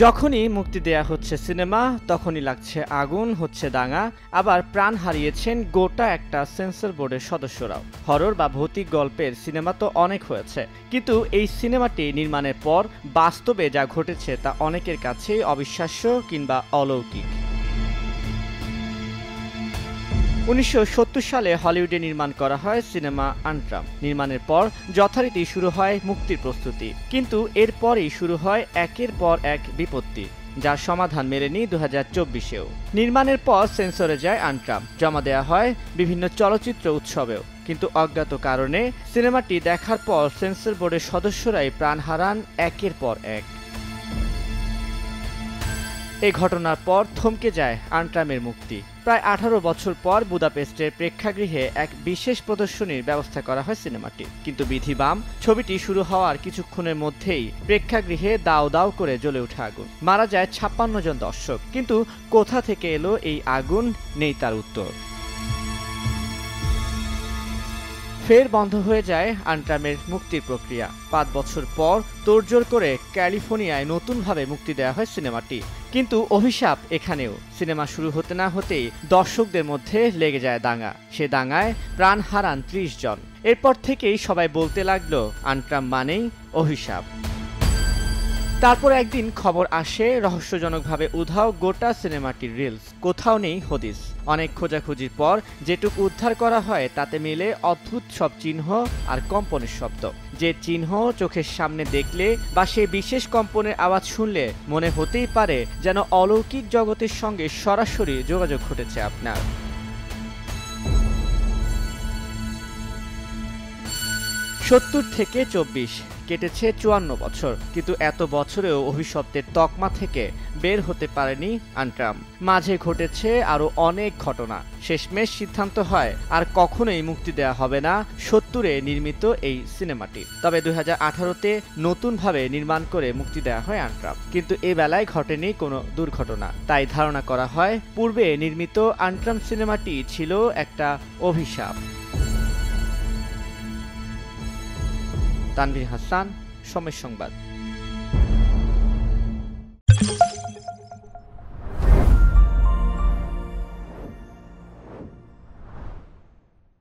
যখনই মুক্তি দেয়া হচ্ছে সিনেমা, তখনই লাগছে আগুন, হচ্ছে দাঙ্গা, আবার প্রাণ হারিয়েছেন গোটা একটা সেন্সর বোর্ডের সদস্যরাও। হরর বা ভৌতিক গল্পের সিনেমা তো অনেক হয়েছে, কিন্তু এই সিনেমাটি নির্মাণের পর বাস্তবে যা ঘটেছে তা অনেকের কাছেই অবিশ্বাস্য কিংবা অলৌকিক। 1970 সালে হলিউডে নির্মাণ করা হয় সিনেমা আন্ট্রাম। নির্মাণের পর যথারীতি শুরু হয় মুক্তির প্রস্তুতি, কিন্তু এরপরেই শুরু হয় একের পর এক বিপত্তি, যার সমাধান মেলেনি 2024-এও। নির্মাণের পর সেন্সরে যায় আন্ট্রাম, জমা দেয়া হয় বিভিন্ন চলচ্চিত্র উৎসবেও, কিন্তু অজ্ঞাত কারণে সিনেমাটি দেখার পর সেন্সর বোর্ডের সদস্যরাই প্রাণ হারান একের পর এক। এই ঘটনার পর থমকে যায় আন্ট্রামের মুক্তি। প্রায় 18 বছর পর বুদাপেস্টের প্রেক্ষাগৃহে এক বিশেষ প্রদর্শনীর ব্যবস্থা করা হয় সিনেমাটি, কিন্তু বিধিবাম ছবিটি শুরু হওয়ার কিছুক্ষণের মধ্যেই প্রেক্ষাগৃহে দাও দাও করে জ্বলে ওঠে আগুন। মারা যায় 56 জন দর্শক, কিন্তু কোথা থেকে এলো এই আগুন নেই তার উত্তর। ফের বন্ধ হয়ে যায় আন্ট্রামের মুক্তির প্রক্রিয়া। 5 বছর পর তোড়জোড় করে ক্যালিফোর্নিয়ায় নতুনভাবে মুক্তি দেওয়া হয় সিনেমাটি, কিন্তু অভিশাপ এখানেও। সিনেমা শুরু হতে না হতেই দর্শকদের মধ্যে লেগে যায় দাঙ্গা। সে দাঙ্গায় প্রাণ হারান 30 জন। এরপর থেকেই সবাই বলতে লাগলো আন্ট্রাম মানেই অভিশাপ। তারপর একদিন খবর আসে রহস্যজনকভাবে উধাও গোটা সিনেমাটির রিলস। কোথাও নেই হদিস। অনেক খোঁজাখুঁজির পর যেটুকু উদ্ধার করা হয় তাতে মিলে অদ্ভুত সব চিহ্ন আর কম্পনের শব্দ। যে চিহ্ন চোখের সামনে দেখলে বা সে বিশেষ কম্পনের আওয়াজ শুনলে মনে হতেই পারে যেন অলৌকিক জগতের সঙ্গে সরাসরি যোগাযোগ ঘটেছে আপনার। 70 থেকে 24 কেটেছে 54 বছর, কিন্তু এত বছরেও অভিশপ্তের তকমা থেকে বের হতে পারেনি আন্ট্রাম। মাঝে ঘটেছে আরো অনেক ঘটনা। শেষমেশ সিদ্ধান্ত হয় আর কখনোই মুক্তি দেওয়া হবে না 70-এ নির্মিত এই সিনেমাটি। তবে 2018-তে নতুনভাবে নির্মাণ করে মুক্তি দেওয়া হয় আন্ট্রাম, কিন্তু এ বেলায় ঘটেনি কোনো দুর্ঘটনা। তাই ধারণা করা হয় পূর্বে নির্মিত আন্ট্রাম সিনেমাটি ছিল একটা অভিশাপ। তানভীর হাসান, সময় সংবাদ।